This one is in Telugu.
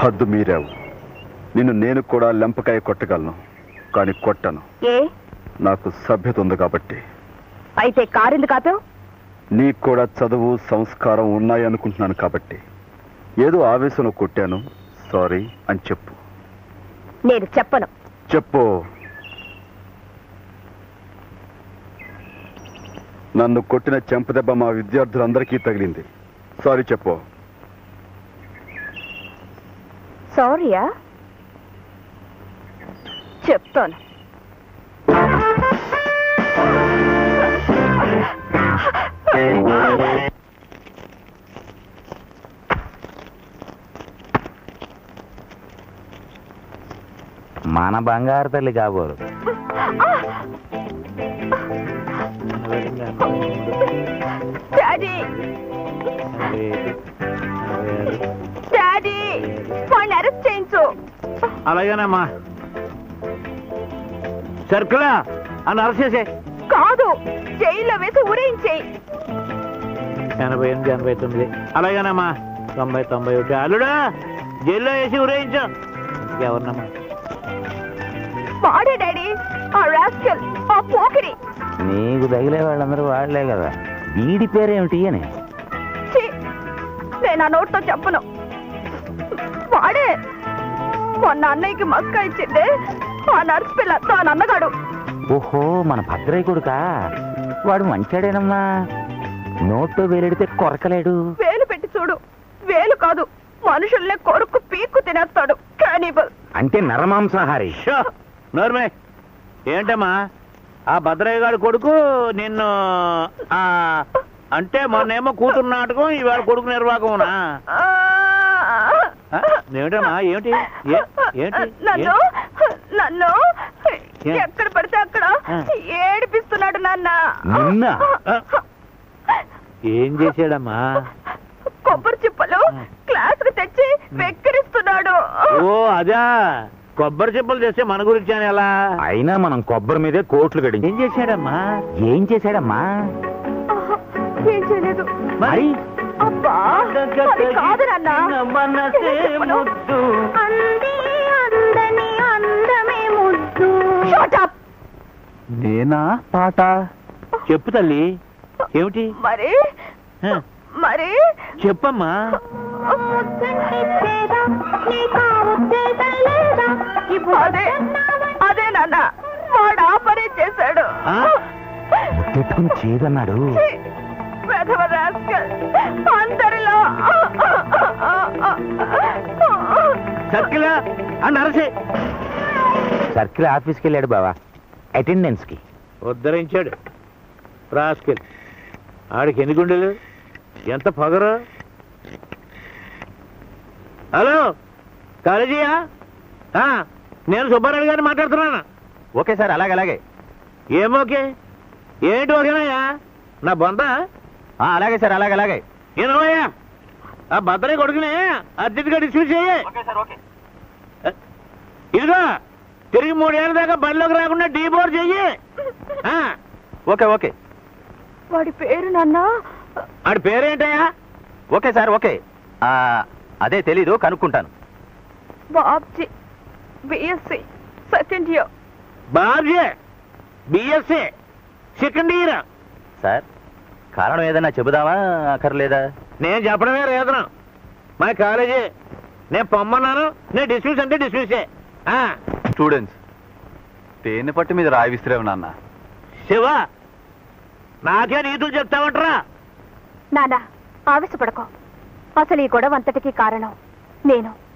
హద్దు మీరావు. నిన్ను నేను కూడా లెంపకాయ కొట్టగలను, కానీ కొట్టను. ఏ నాకు సభ్యత ఉంది కాబట్టి. అయితే కారింది కాదు. నీకు కూడా చదువు సంస్కారం ఉన్నాయనుకుంటున్నాను కాబట్టి ఏదో ఆవేశంలో కొట్టాను, సారీ అని చెప్పు. నేను చెప్పను. చెప్పు. నన్ను కొట్టిన చెంపదెబ్బ మా విద్యార్థులందరికీ తగిలింది, సారీ చెప్పు. సారీయా? చెప్తాను. మన బంగారు తల్లి కాబోరు. డాడీ, డాడీ, వాడిని అరెస్ట్ చేయించు. అలాగేనమ్మా. సర్కిలా అని అరెస్ట్ చేసే. కాదు, జైల్లో వేసి ఊరేయించేయి. 88, 89. అలాగేనమ్మా. 90, 91. అల్లుడా జైల్లో వేసి ఊరేయించు. ఎవరినమ్మా? వాడే డాడీ, ఆ రాస్కల్, ఆ పోకిరి. నీకు తగిలే వాళ్ళందరూ వాళ్లే కదా. వీడి పేరేమిటి అని? ఛీ, నేను ఆ నోట్తో చెప్పను. వాడే మొన్న అన్నయ్యకి మస్కా ఇచ్చిందే ఆ నర్స్ పిల్ల, తాను అన్నగాడు. ఓహో, మన భద్రయ్య కొడుకా? వాడు మంచాడేనమ్మా. నోట్లో వేలెడితే కొరకలేడు. వేలు పెట్టి చూడు, వేలు కాదు, మనుషుల్నే కొరుకు పీక్కు తినేస్తాడు. కానిబల్ అంటే నరమాంసాహారి. నోర్మే. ఏంటమ్మా ఆ భద్రయ్య గారి కొడుకు నిన్ను అంటే మొన్నేమో కూతురు నాటకం, ఇవాళ కొడుకు నిర్వాహకమునా? ఏమిటమ్మా? ఏమిటి నన్ను నన్ను ఎక్కడ పడితే అక్కడ ఏడిపిస్తున్నాడు నాన్న. నిన్న ఏం చేశాడమ్మా? కొబ్బరి చిప్పలు క్లాస్ కు తెచ్చి వెక్కిరిస్తున్నాడు. ఓ అదా, కొబ్బరి చిప్పలు తెస్తే మన గురించి అని ఎలా? అయినా మనం కొబ్బరి మీదే కోట్లు గడి. ఏం చేశాడమ్మా? ఏం చేశాడమ్మా? ఏం చేయలేదు. మరి అబ్బా, అది కాదు నాన్న. Shut up. నేనా పాట? చెప్పు తల్లి, ఏమిటి? మరి మరి చెప్పమ్మా. అదే అదే నాన్న, వాడు ఆ పని చేశాడు. ముద్దెట్టుకుని చేదన్నాడు. వెధవ రాస్కల్, అందరిలో సర్కిలా అని అరసే. సర్కిల్ ఆఫీస్కి వెళ్ళాడు బావా, అటెండెన్స్ కి. ఉద్ధరించాడు రాస్కెల్. ఆడికి ఎన్ని గుండెలు, ఎంత పొగరు. హలో, కాలేజీయా? నేను సుబ్బారావు గారిని మాట్లాడుతున్నాను. ఓకే సార్, అలాగే. ఏమోకే? ఏంటి ఓకేనాయా? నా బొంద. అలాగే సార్, అలాగే. ఏమయ్యా, ఆ భద్రయ్య కొడుకుని అర్జెంట్గా డిస్మిస్ చెయ్యి. ఇదిగో తిరిగి 3 ఏళ్ళ దాకా బడిలోకి రాకుండా డీబోర్ చెయ్యి. ఓకే. వాడి పేరు నాన్న. ఆడి పేరేంటయ్యా? Okay sir, okay. అదే తెలీదు, కనుక్కుంటాను. Babji, BSc second year. Babji, BSc second year. Sir, కారణం ఏదైనా చెబుదామా అక్కర్లేదా? నేను చెప్పడమే రేతనం. మా కాలేజీ నేను పొమ్మన్నాను, నేను డిస్మిస్ అంటే డిస్మిస్. స్టూడెంట్స్, తేనె పట్టు మీద రాయి విసిరేవు నాన్న. శివ, నాకే నీతులు చెప్తావంటరా? నాన్న, ఆవేశపడకో. అసలు ఈ గొడవ అంతటికీ కారణం నేను.